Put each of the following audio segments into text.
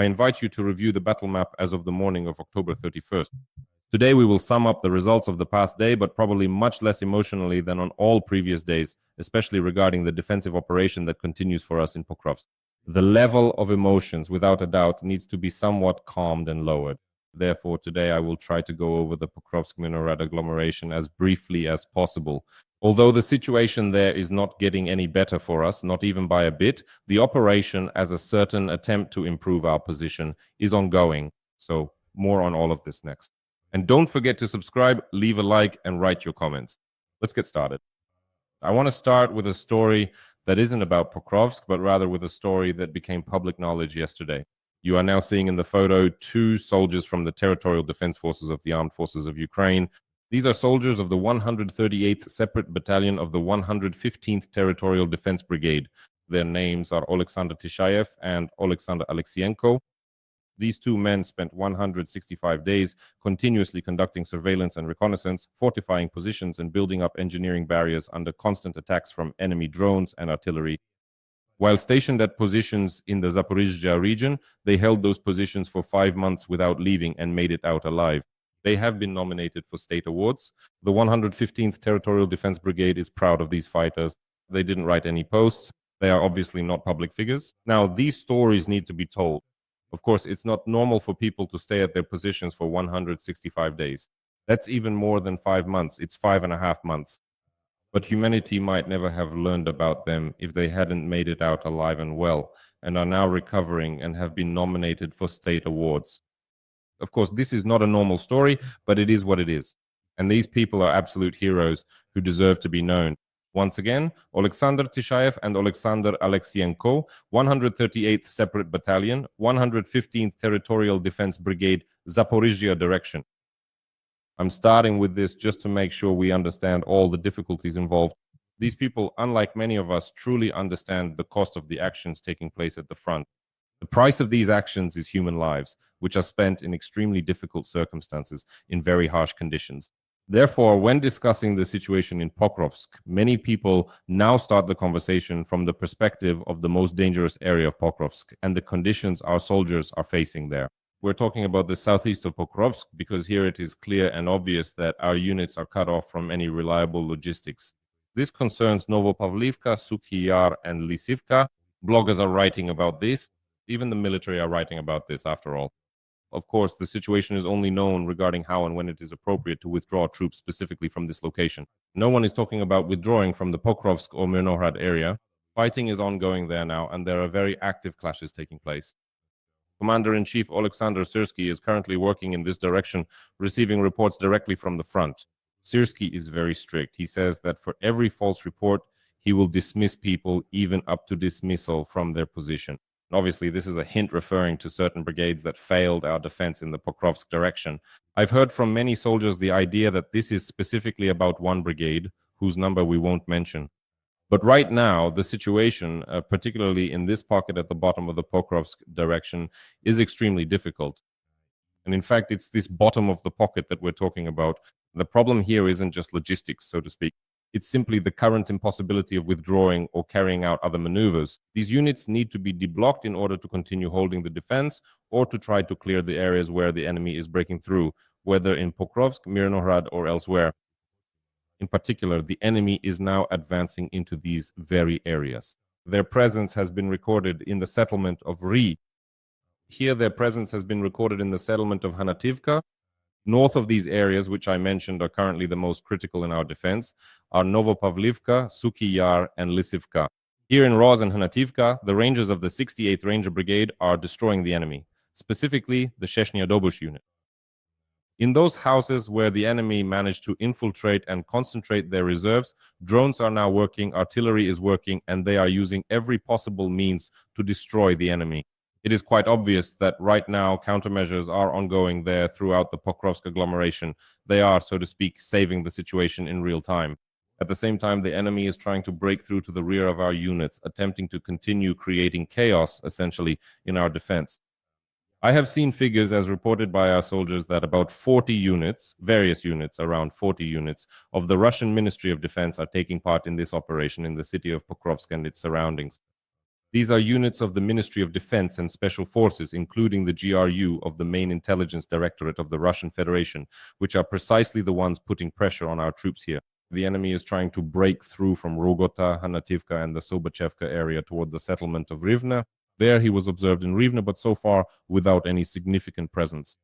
I invite you to review the battle map as of the morning of October 31st. Today we will sum up the results of the past day, but probably much less emotionally than on all previous days, especially regarding the defensive operation that continues for us in Pokrovsk. The level of emotions, without a doubt, needs to be somewhat calmed and lowered. Therefore, today I will try to go over the Pokrovsk-Mirnohrad agglomeration as briefly as possible. Although the situation there is not getting any better for us, not even by a bit, the operation, as a certain attempt to improve our position, is ongoing. So, more on all of this next. And don't forget to subscribe, leave a like, and write your comments. Let's get started. I want to start with a story that isn't about Pokrovsk, but rather with a story that became public knowledge yesterday. You are now seeing in the photo 2 soldiers from the Territorial Defense Forces of the Armed Forces of Ukraine. These are soldiers of the 138th Separate Battalion of the 115th Territorial Defense Brigade. Their names are Alexander Tishayev and Alexander Alexienko. These 2 men spent 165 days continuously conducting surveillance and reconnaissance, fortifying positions and building up engineering barriers under constant attacks from enemy drones and artillery. While stationed at positions in the Zaporizhzhia region, they held those positions for 5 months without leaving and made it out alive. They have been nominated for state awards. The 115th Territorial Defense Brigade is proud of these fighters. They didn't write any posts. They are obviously not public figures. Now, these stories need to be told. Of course, it's not normal for people to stay at their positions for 165 days. That's even more than 5 months. It's 5.5 months. But humanity might never have learned about them if they hadn't made it out alive and well, and are now recovering and have been nominated for state awards. Of course, this is not a normal story, but it is what it is. And these people are absolute heroes who deserve to be known. Once again, Alexander Tishayev and Alexander Alexienko, 138th Separate Battalion, 115th Territorial Defense Brigade, Zaporizhzhia direction. I'm starting with this just to make sure we understand all the difficulties involved. These people, unlike many of us, truly understand the cost of the actions taking place at the front. The price of these actions is human lives, which are spent in extremely difficult circumstances, in very harsh conditions. Therefore, when discussing the situation in Pokrovsk, many people now start the conversation from the perspective of the most dangerous area of Pokrovsk and the conditions our soldiers are facing there. We're talking about the southeast of Pokrovsk because here it is clear and obvious that our units are cut off from any reliable logistics. This concerns Novopavlivka, Suky Yar, and Lysivka. Bloggers are writing about this. Even the military are writing about this, after all. Of course, the situation is only known regarding how and when it is appropriate to withdraw troops specifically from this location. No one is talking about withdrawing from the Pokrovsk or Mirnohrad area. Fighting is ongoing there now, and there are very active clashes taking place. Commander-in-Chief Alexander Sirsky is currently working in this direction, receiving reports directly from the front. Sirsky is very strict. He says that for every false report, he will dismiss people, even up to dismissal from their position. Obviously, this is a hint referring to certain brigades that failed our defense in the Pokrovsk direction. I've heard from many soldiers the idea that this is specifically about one brigade, whose number we won't mention. But right now, the situation, particularly in this pocket at the bottom of the Pokrovsk direction, is extremely difficult. And in fact, it's this bottom of the pocket that we're talking about. The problem here isn't just logistics, so to speak. It's simply the current impossibility of withdrawing or carrying out other maneuvers. These units need to be deblocked in order to continue holding the defense or to try to clear the areas where the enemy is breaking through, whether in Pokrovsk, Mirnohrad, or elsewhere. In particular, the enemy is now advancing into these very areas. Their presence has been recorded in the settlement of Ri. Here, their presence has been recorded in the settlement of Hanativka. North of these areas, which I mentioned are currently the most critical in our defense, are Novopavlivka, Suky Yar, and Lysivka. Here in Roz and Hanativka, the Rangers of the 68th Ranger Brigade are destroying the enemy, specifically the Sheshnya Dobush unit. In those houses where the enemy managed to infiltrate and concentrate their reserves, drones are now working, artillery is working, and they are using every possible means to destroy the enemy. It is quite obvious that right now countermeasures are ongoing there throughout the Pokrovsk agglomeration. They are, so to speak, saving the situation in real time. At the same time, the enemy is trying to break through to the rear of our units, attempting to continue creating chaos, essentially, in our defense. I have seen figures as reported by our soldiers that about 40 units, various units, around 40 units, of the Russian Ministry of Defense are taking part in this operation in the city of Pokrovsk and its surroundings. These are units of the Ministry of Defense and Special Forces, including the GRU of the main intelligence directorate of the Russian Federation, which are precisely the ones putting pressure on our troops here. The enemy is trying to break through from Rogota, Hanativka, and the Sobachevka area toward the settlement of Rivne. There he was observed in Rivne, but so far without any significant presence.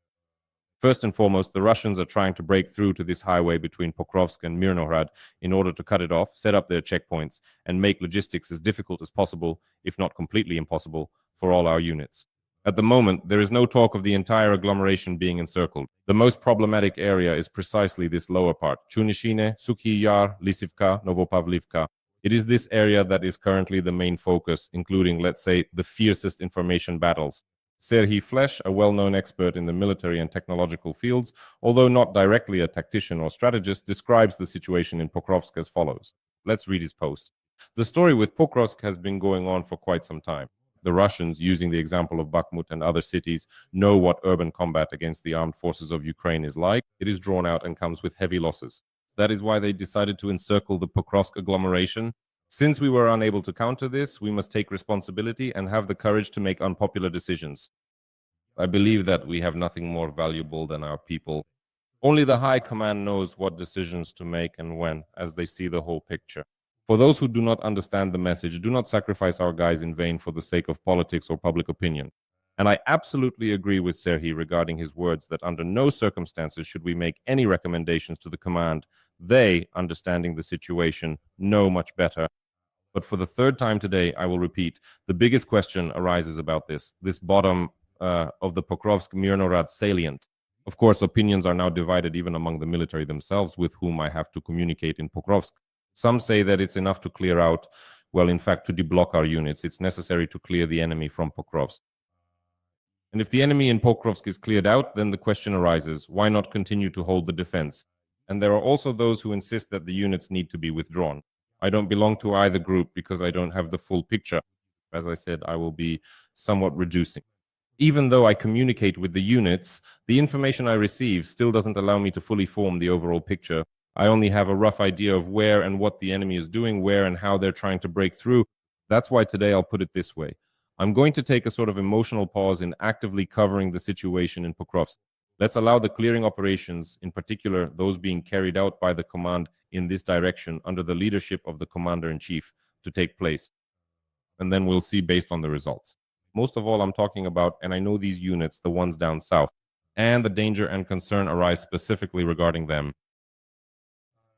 First and foremost, the Russians are trying to break through to this highway between Pokrovsk and Mirnohrad in order to cut it off, set up their checkpoints, and make logistics as difficult as possible, if not completely impossible, for all our units. At the moment, there is no talk of the entire agglomeration being encircled. The most problematic area is precisely this lower part, Chunishine, Sukhi Yar, Lisivka, Novopavlivka. It is this area that is currently the main focus, including, let's say, the fiercest information battles. Serhiy Flesh, a well-known expert in the military and technological fields, although not directly a tactician or strategist, describes the situation in Pokrovsk as follows. Let's read his post. The story with Pokrovsk has been going on for quite some time. The Russians, using the example of Bakhmut and other cities, know what urban combat against the armed forces of Ukraine is like. It is drawn out and comes with heavy losses. That is why they decided to encircle the Pokrovsk agglomeration. Since we were unable to counter this, we must take responsibility and have the courage to make unpopular decisions. I believe that we have nothing more valuable than our people. Only the high command knows what decisions to make and when, as they see the whole picture. For those who do not understand the message, do not sacrifice our guys in vain for the sake of politics or public opinion. And I absolutely agree with Serhiy regarding his words that under no circumstances should we make any recommendations to the command. They, understanding the situation, know much better. But for the third time today, I will repeat, the biggest question arises about this bottom of the Pokrovsk-Mirnohrad salient. Of course, opinions are now divided even among the military themselves, with whom I have to communicate in Pokrovsk. Some say that it's enough to clear out, well, in fact, to deblock our units. It's necessary to clear the enemy from Pokrovsk. And if the enemy in Pokrovsk is cleared out, then the question arises, why not continue to hold the defense? And there are also those who insist that the units need to be withdrawn. I don't belong to either group because I don't have the full picture. As I said, I will be somewhat reducing. Even though I communicate with the units, the information I receive still doesn't allow me to fully form the overall picture. I only have a rough idea of where and what the enemy is doing, where and how they're trying to break through. That's why today I'll put it this way. I'm going to take a sort of emotional pause in actively covering the situation in Pokrovsk. Let's allow the clearing operations, in particular those being carried out by the command in this direction under the leadership of the commander-in-chief, to take place. And then we'll see based on the results. Most of all, I'm talking about, and I know these units, the ones down south, and the danger and concern arise specifically regarding them.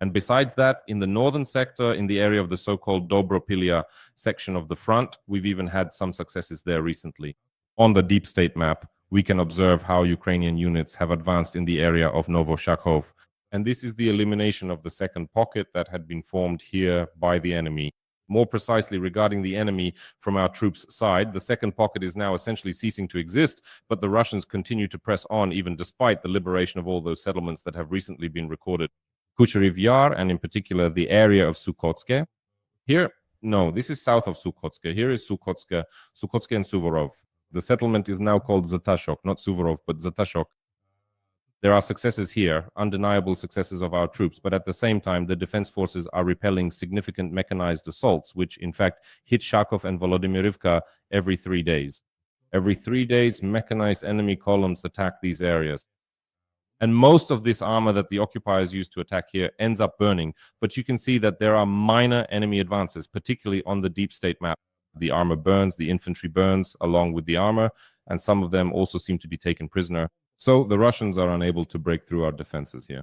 And besides that, in the northern sector, in the area of the so-called Dobropillia section of the front, we've even had some successes there recently. On the deep state map, we can observe how Ukrainian units have advanced in the area of Novoshakhov. And this is the elimination of the second pocket that had been formed here by the enemy. More precisely, regarding the enemy from our troops' side, the second pocket is now essentially ceasing to exist, but the Russians continue to press on even despite the liberation of all those settlements that have recently been recorded. Kucherev Yar, and in particular the area of Sukhotske. Here, no, this is south of Sukhotske. Here is Sukhotske and Suvorov. The settlement is now called Zatashok, not Suvorov, but Zatashok. There are successes here, undeniable successes of our troops, but at the same time, the defense forces are repelling significant mechanized assaults, which in fact hit Shakov and Volodymyrivka every 3 days. Every 3 days, mechanized enemy columns attack these areas. And most of this armor that the occupiers used to attack here ends up burning. But you can see that there are minor enemy advances, particularly on the deep state map. The armor burns, the infantry burns along with the armor, and some of them also seem to be taken prisoner. So the Russians are unable to break through our defenses here.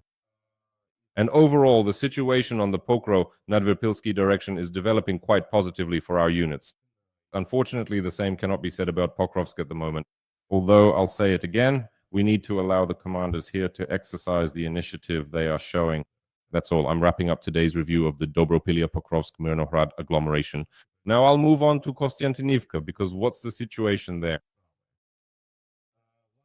And overall, the situation on the Pokro-Nadverpilsky direction is developing quite positively for our units. Unfortunately, the same cannot be said about Pokrovsk at the moment. Although, I'll say it again, we need to allow the commanders here to exercise the initiative they are showing. That's all. I'm wrapping up today's review of the Dobropillia Pokrovsk-Mirnohrad agglomeration. Now I'll move on to Kostiantynivka, because what's the situation there?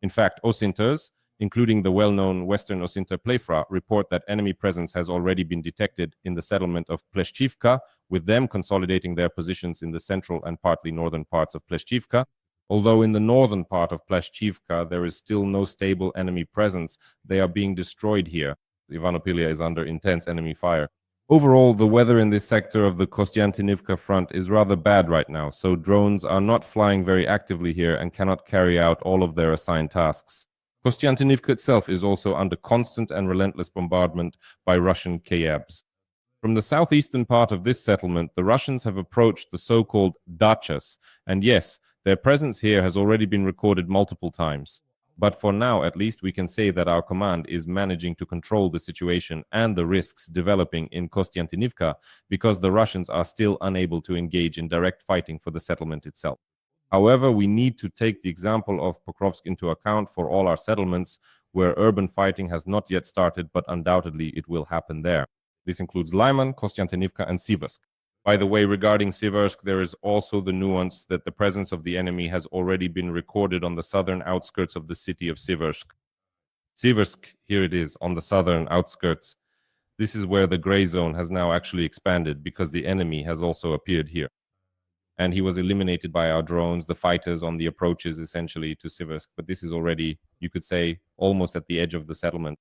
In fact, Osinters, including the well-known Western Osinter Plefra, report that enemy presence has already been detected in the settlement of Pleshchivka, with them consolidating their positions in the central and partly northern parts of Pleshchivka. Although in the northern part of Pleshchivka there is still no stable enemy presence, they are being destroyed here. Ivanopilya is under intense enemy fire. Overall, the weather in this sector of the Kostiantynivka front is rather bad right now, so drones are not flying very actively here and cannot carry out all of their assigned tasks. Kostiantynivka itself is also under constant and relentless bombardment by Russian KABs. From the southeastern part of this settlement, the Russians have approached the so-called dachas, and yes, their presence here has already been recorded multiple times. But for now, at least, we can say that our command is managing to control the situation and the risks developing in Kostiantynivka because the Russians are still unable to engage in direct fighting for the settlement itself. However, we need to take the example of Pokrovsk into account for all our settlements where urban fighting has not yet started, but undoubtedly it will happen there. This includes Lyman, Kostiantynivka, and Siversk. By the way, regarding Siversk, there is also the nuance that the presence of the enemy has already been recorded on the southern outskirts of the city of Siversk. Siversk, here it is, on the southern outskirts. This is where the gray zone has now actually expanded because the enemy has also appeared here. And he was eliminated by our drones, the fighters on the approaches essentially to Siversk. But this is already, you could say, almost at the edge of the settlement.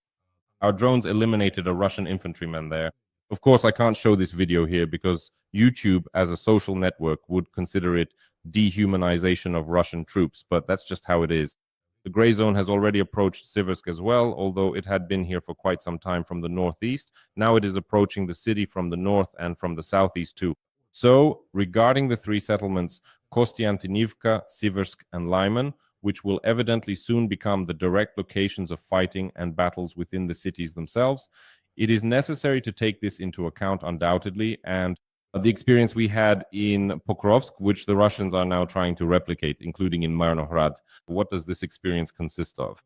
Our drones eliminated a Russian infantryman there. Of course, I can't show this video here because YouTube, as a social network, would consider it dehumanization of Russian troops, but that's just how it is. The gray zone has already approached Siversk as well, although it had been here for quite some time from the northeast. Now it is approaching the city from the north and from the southeast too. So, regarding the three settlements, Kostiantynivka, Siversk, and Lyman, which will evidently soon become the direct locations of fighting and battles within the cities themselves, it is necessary to take this into account undoubtedly, and the experience we had in Pokrovsk, which the Russians are now trying to replicate, including in Myrnohrad. What does this experience consist of?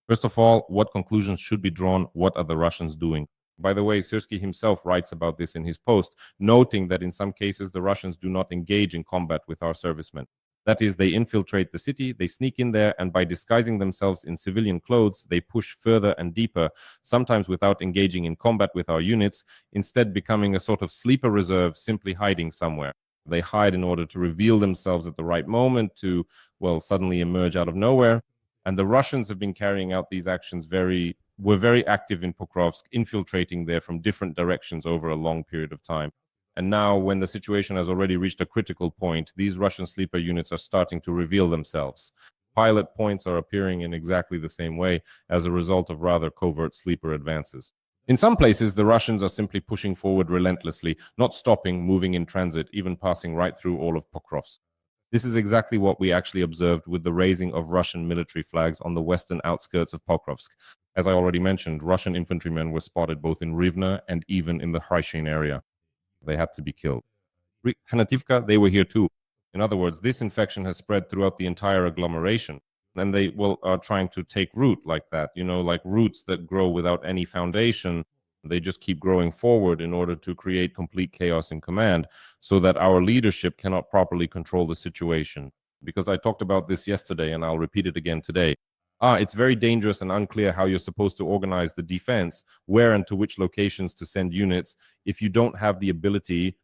First of all, what conclusions should be drawn? What are the Russians doing? By the way, Sirsky himself writes about this in his post, noting that in some cases the Russians do not engage in combat with our servicemen. That is, they infiltrate the city, they sneak in there, and by disguising themselves in civilian clothes, they push further and deeper, sometimes without engaging in combat with our units, instead becoming a sort of sleeper reserve, simply hiding somewhere. They hide in order to reveal themselves at the right moment, to, well, suddenly emerge out of nowhere. And the Russians have been carrying out these actions were very active in Pokrovsk, infiltrating there from different directions over a long period of time. And now, when the situation has already reached a critical point, these Russian sleeper units are starting to reveal themselves. Pilot points are appearing in exactly the same way as a result of rather covert sleeper advances. In some places, the Russians are simply pushing forward relentlessly, not stopping, moving in transit, even passing right through all of Pokrovsk. This is exactly what we actually observed with the raising of Russian military flags on the western outskirts of Pokrovsk. As I already mentioned, Russian infantrymen were spotted both in Rivne and even in the Hryshin area. They had to be killed. Hanativka, they were here too. In other words, this infection has spread throughout the entire agglomeration. And they are trying to take root like that, like roots that grow without any foundation. They just keep growing forward in order to create complete chaos in command so that our leadership cannot properly control the situation. Because I talked about this yesterday and I'll repeat it again today. It's very dangerous and unclear how you're supposed to organize the defense, where and to which locations to send units, if you don't have the ability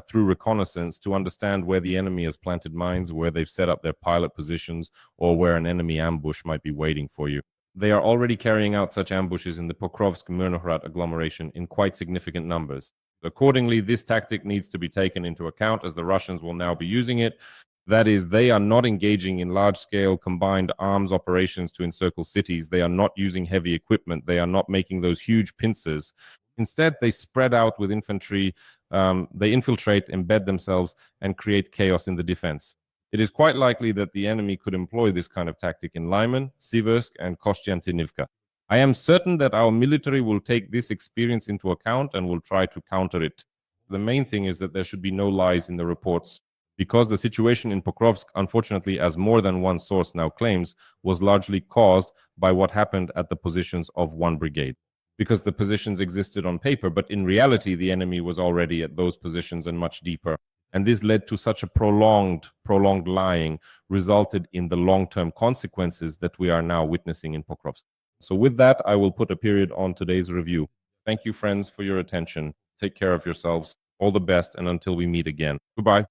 through reconnaissance to understand where the enemy has planted mines, where they've set up their pilot positions, or where an enemy ambush might be waiting for you. They are already carrying out such ambushes in the Pokrovsk-Myrnohrad agglomeration in quite significant numbers. Accordingly, this tactic needs to be taken into account as the Russians will now be using it. That is, they are not engaging in large-scale combined arms operations to encircle cities. They are not using heavy equipment. They are not making those huge pincers. Instead, they spread out with infantry. They infiltrate, embed themselves, and create chaos in the defense. It is quite likely that the enemy could employ this kind of tactic in Lyman, Siversk, and Kostiantynivka. I am certain that our military will take this experience into account and will try to counter it. The main thing is that there should be no lies in the reports, because the situation in Pokrovsk, unfortunately, as more than one source now claims, was largely caused by what happened at the positions of one brigade. Because the positions existed on paper, but in reality, the enemy was already at those positions and much deeper. And this led to such a prolonged lying, resulted in the long-term consequences that we are now witnessing in Pokrovsk. So with that, I will put a period on today's review. Thank you, friends, for your attention. Take care of yourselves. All the best, and until we meet again. Goodbye.